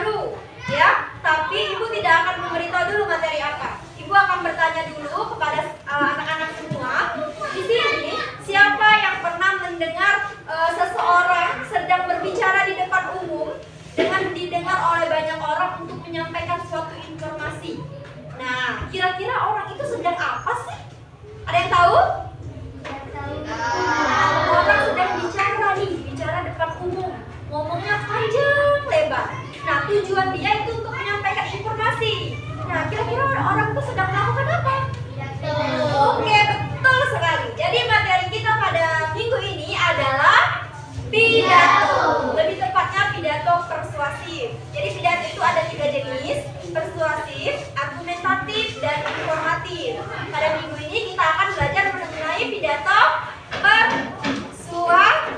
dulu, ya. Tapi ibu tidak akan memberitahu dulu materi apa. Ibu akan bertanya dulu kepada anak-anak semua. Di sini siapa yang pernah mendengar seseorang sedang berbicara di depan umum dengan didengar oleh banyak orang untuk menyampaikan suatu informasi? Nah, kira-kira orang itu sedang apa sih? Ada yang tahu? Orang sedang bicara depan umum, ngomongnya panjang lebar. Nah, tujuan dia itu untuk menyampaikan informasi. Nah, kira-kira orang itu sedang melakukan apa? Oke, betul sekali. Jadi materi kita pada minggu ini adalah pidato. Lebih tepatnya pidato persuasif. Jadi pidato itu ada 3 jenis: persuasif, argumentatif, dan informatif. Pada minggu ini kita akan belajar mengenai pidato persuasif.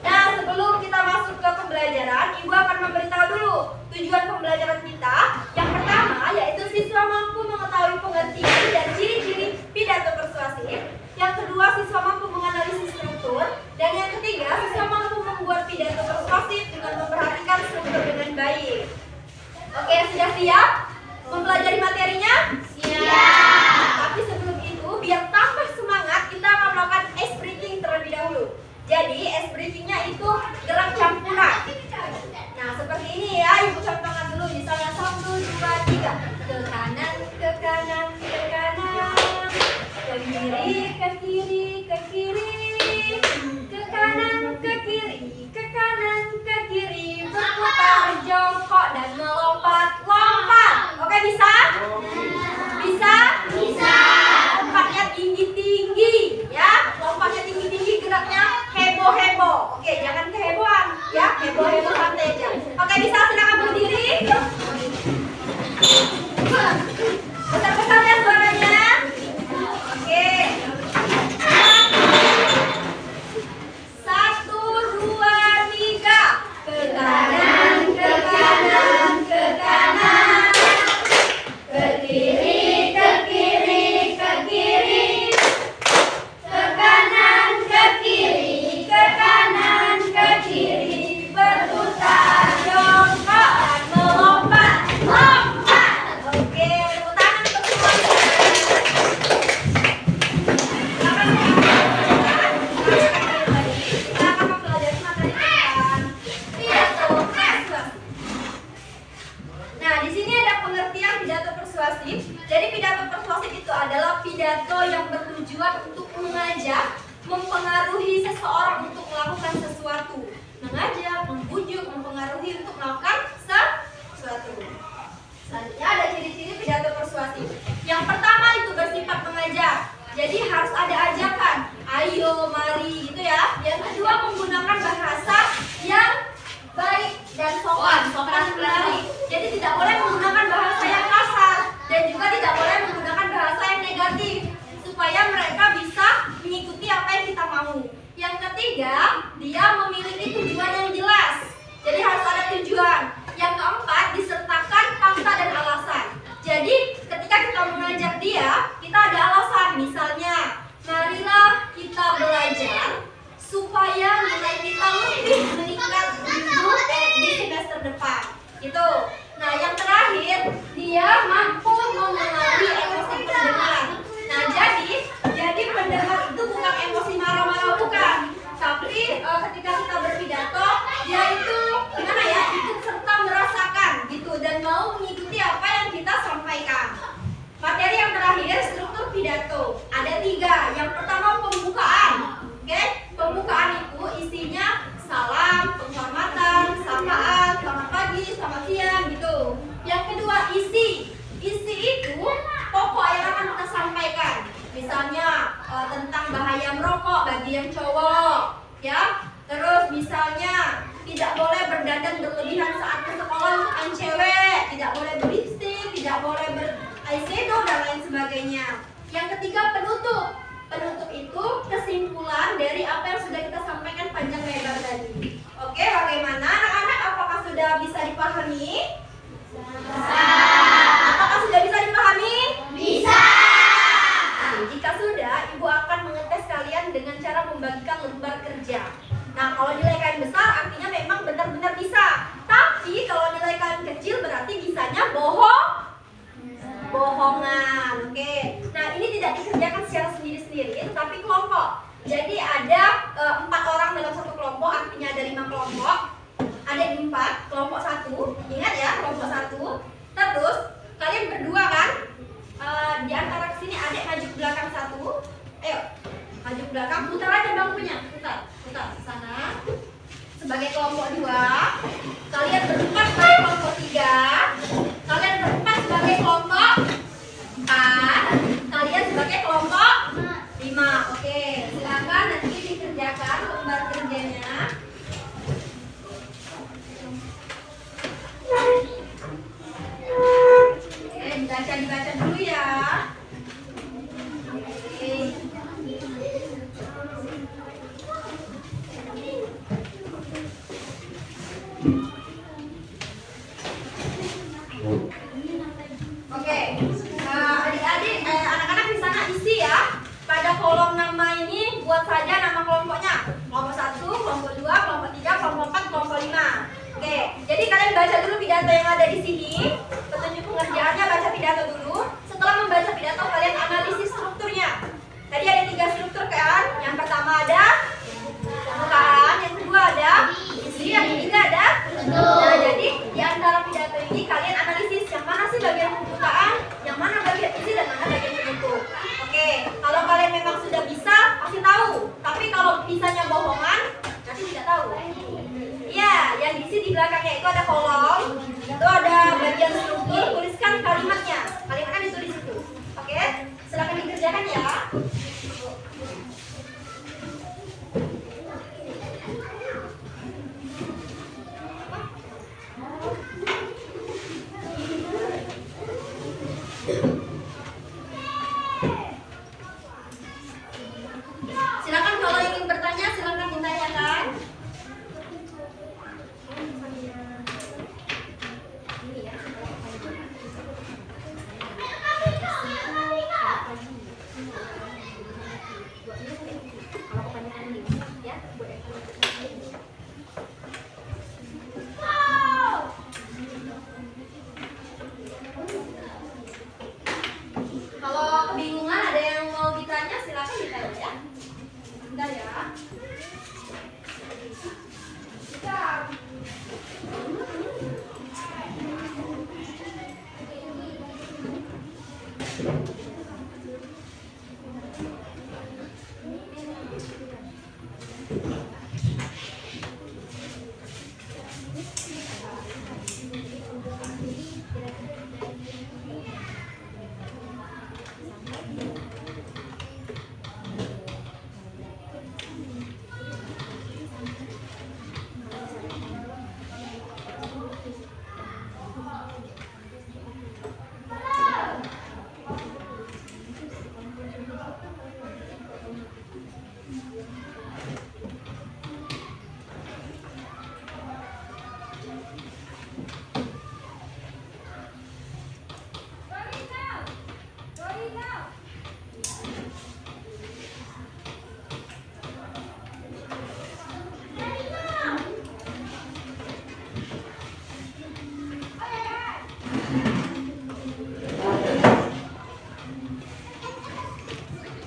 Nah, sebelum kita masuk ke pembelajaran, Ibu akan memberitahu dulu tujuan pembelajaran kita. Yang pertama yaitu siswa mampu mengetahui pengertian dan ciri-ciri pidato persuasif. Yang kedua, siswa mampu menganalisis struktur. Dan yang ketiga, siswa mampu membuat pidato persuasif dengan memperhatikan struktur dengan baik. Oke, sudah siap mempelajari materinya? Siap. Tapi sebelum itu, biar tambah semangat, kita akan melakukan ice breaking terlebih dahulu. Jadi, ice breakingnya itu gerak campuran. Nah, seperti ini ya, Ibu contohkan dulu. Misalnya 1, 2, 3. Ke kanan, ke kanan, ke kanan. Ke kiri, ke kiri, ke kiri. Ke kanan, ke kiri, ke kanan, ke kiri. Berputar, jongkok, dan melompat, lompat. Oke, bisa? Bisa? Bisa. Lompatnya tinggi-tinggi, ya. Lompatnya tinggi-tinggi, geraknya heboh-heboh. Oke, jangan kehebohan, ya. Heboh-heboh santai aja. Oke, bisa, silakan berdiri. Besar-besar ya suaranya. Oke. 1, 2, 3. Ke kanan, ke kanan, ke kanan. Ke kiri, ke kiri, ke kiri. Ke kanan, ke kiri, ke kanan, ke kiri. Berputar, jongkok, dan melompat, lompat. Oke, tepuk tangan untuk semuanya. Kita akan mempelajari materi tentang pidato persuasif. Nah, di sini ada pengertian pidato persuasif. Jadi pidato persuasif itu adalah pidato yang bertujuan untuk mengajak, mempengaruhi seseorang untuk melakukan sesuatu. Mengajak, membujuk, mempengaruhi untuk melakukan sesuatu. Selanjutnya ada ciri-ciri pidato persuasif. Yang pertama itu bersifat mengajak. Jadi harus ada ajakan. Ayo, mari, gitu ya. Yang kedua, menggunakan bahasa yang baik dan sopan menarik. Jadi tidak boleh menggunakan bahasa yang kasar dan juga tidak boleh menggunakan bahasa yang negatif supaya mereka bisa mengikuti apa yang kita mau. Yang ketiga, dia memiliki tujuan yang jelas. Jadi harus ada tujuan. Yang keempat, disertakan fakta dan alasan. Jadi ketika kita mengajak dia, kita ada alasan. Misalnya, marilah kita belajar supaya nilai kita lebih meningkat di semester depan. Gitu. Nah, yang terakhir, dia mampu mengenali emosi pendengar. Nah, jadi pendengar itu bukan emosi marah-marah, bukan. Tapi ketika kita berpidato, dia itu gimana ya? Ikut serta 4, kelompok 1. Ingat ya, kelompok 1. Terus kalian berdua kan, di antara sini adik maju ke belakang 1. Ayo, maju ke belakang, putar aja bangkunya, putar sana. Sebagai kelompok 2, kalian berempat sebagai kelompok 3, kalian berempat sebagai kelompok 4, kalian sebagai kelompok 5. Oke, silakan nanti dikerjakan lembar kerjanya. Oke, dibaca dulu ya. Oke. Oke, adik-adik, anak-anak di sana isi ya. Pada kolom nama ini buat saja nama kelompoknya. Kelompok 1, kelompok 2, kelompok 3, kelompok 4, kelompok 5. Oke, jadi kalian baca dulu pidato yang ada di sini. Petunjuk pengerjaannya, baca pidato dulu. Setelah membaca pidato, kalian analisis strukturnya. Tadi ada 3 struktur kan? Yang pertama ada pembukaan, yang kedua ada isi, yang ketiga ada nah, jadi di antara pidato ini kalian analisis yang mana sih bagian pembukaan, yang mana bagian isi, dan mana bagian penutup. Oke, kalau kalian memang sudah bisa, pasti tahu. Tapi kalau bisanya bohongan, nanti tidak tahu. Iya, yang diisi di belakangnya itu ada kolom, itu ada bagian struktur, tuliskan kalimatnya. Kalimatnya ditulis di situ. Oke, silakan dikerjakan ya. Silakan kalau ingin bertanya, silakan ditanyakan. Kalau kebingungan ada yang mau ditanya, silakan ditanya ya. Bentar ya.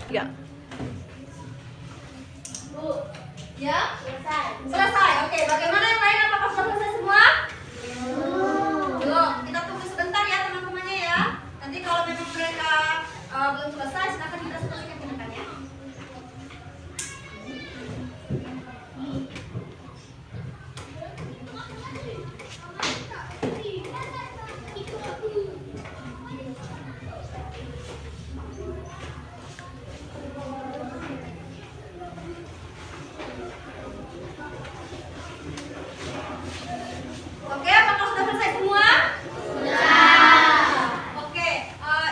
Ya. Bu, ya? Selesai. Oke, bagaimana yang lain? Apakah sudah selesai semua? Belum. Kita tunggu sebentar ya teman-temannya ya. Nanti kalau memang mereka belum selesai, silakan kita selesaikan tindakannya. Oke, apakah sudah selesai semua? Sudah. Oke,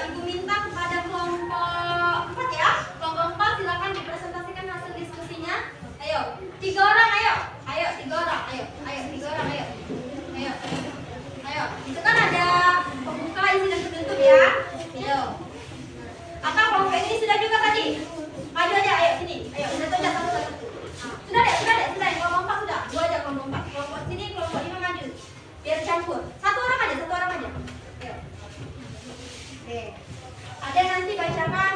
Ibu minta kepada kelompok 4 ya. Kelompok 4 silakan dipresentasikan hasil diskusinya. Ayo, 3 orang ayo. Ayo, 3 orang. Ayo, 3 orang ayo. Ayo. Ayo, itu kan ada pembuka, isi, dan penutup ya. Ayo. Apa kelompok ini sudah juga tadi? Maju aja, ayo sini. Ayo, satu aja, satu. Sudah deh. Yang kelompok 4 sudah. 2 aja kelompok 4. Kelompok sini, kelompok 5 maju. Biar campur. Satu orang aja. Ayo. Oke. Ada yang nanti bacakan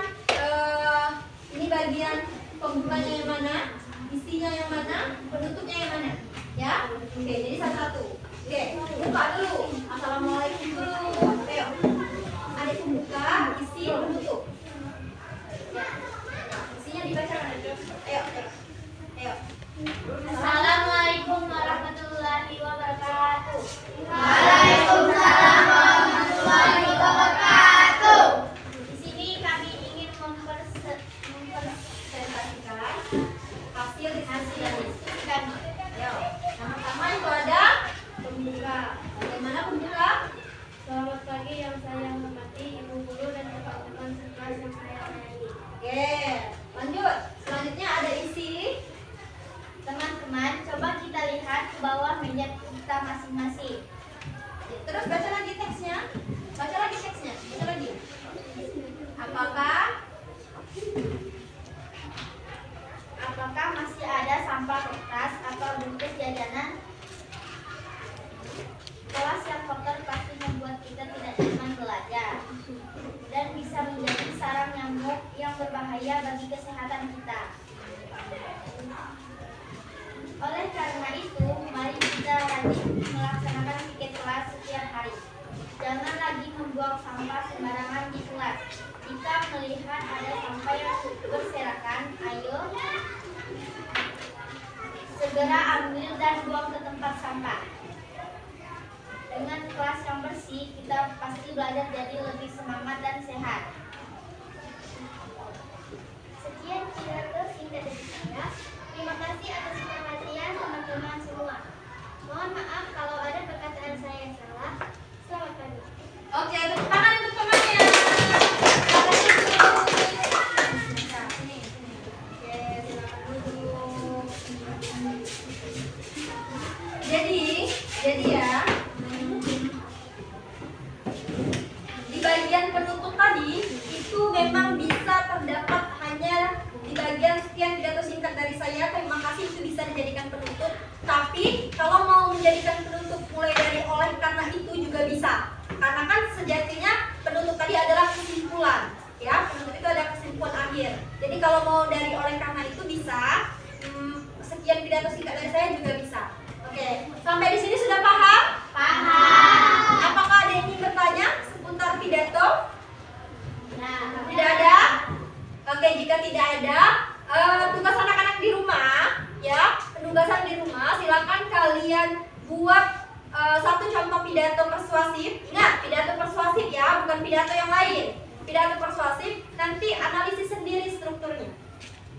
ini bagian pembukanya yang mana, isinya yang mana, penutupnya yang mana. Ya. Oke, jadi satu-satu. Oke, buka dulu. Assalamualaikum dulu. Ayo. Adik buka, isi, tutup. Isinya dibacakan. Ayo, ayo. Ayo. Assalamualaikum warahmatullahi wabarakatuh. Waalaikumsalam warahmatullahi wabarakatuh. Di sini kami ingin mempresentasikan Hasil diskusikan. Ayo. Yang pertama itu ada Pembuka. bagaimana pembuka? Selamat pagi yang saya hormati ibu guru dan teman-teman sekelas yang saya sayangi. Oke, lanjut. Selanjutnya ada isi. Teman-teman, coba kita lihat ke bawah meja kita masing-masing. Terus baca lagi teksnya. Baca lagi teksnya. Baca lagi. Apakah masih ada sampah kertas atau bungkus jajanan? Kelas yang kotor pasti membuat kita tidak nyaman belajar dan bisa menjadi sarang nyamuk yang berbahaya bagi kesehatan kita. Oleh karena itu, mari kita rajin melaksanakan piket kelas setiap hari. Jangan lagi membuang sampah sembarangan di kelas. Jika melihat ada sampah yang berserakan, ayo segera ambil dan buang ke tempat sampah. Dengan kelas yang bersih, kita pasti belajar jadi lebih semangat dan sehat. Sekian pidato singkat dari saya. Terima kasih atas perhatian teman-teman semua. Mohon maaf kalau ada perkataan saya yang salah. Selamat pagi. Oke, tepuk tangan untuk temannya. Oke, silakan duduk. Jadi ya, di bagian penutup tadi itu memang bisa terdapat hanya di bagian sekian pidato singkat dari saya. Terima kasih, itu bisa dijadikan penutup. Tapi kalau mau menjadikan penutup mulai dari oleh karena itu juga bisa. Karena kan sejatinya penutup tadi adalah kesimpulan, ya. Penutup itu ada kesimpulan akhir. Jadi kalau mau dari oleh karena itu bisa. Sekian pidato singkat dari saya juga bisa. Oke, sampai di sini sudah paham? Paham. Apakah ada yang ingin bertanya seputar pidato? Nah, Tidak ada? Oke, jika tidak ada, tugas anak-anak di rumah, ya, penugasan di rumah, silakan kalian buat satu contoh pidato persuasif. Ingat, pidato persuasif ya, bukan pidato yang lain. Pidato persuasif, nanti analisis sendiri strukturnya.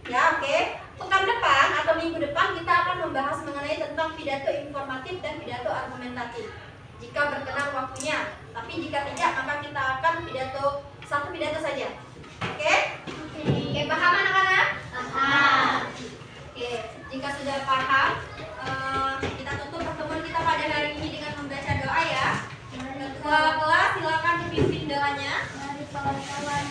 Ya, oke. Pekan depan atau minggu depan kita akan membahas mengenai tentang pidato informatif dan pidato argumentatif. Jika berkenan waktunya, tapi jika tidak maka kita akan satu pidato saja. Oke? Oke, paham anak-anak? paham. Oke, jika sudah paham, kita tutup pertemuan kita pada hari ini dengan membaca doa ya. Ketua kelas silakan dipimpin doanya. Mari kawan-kawan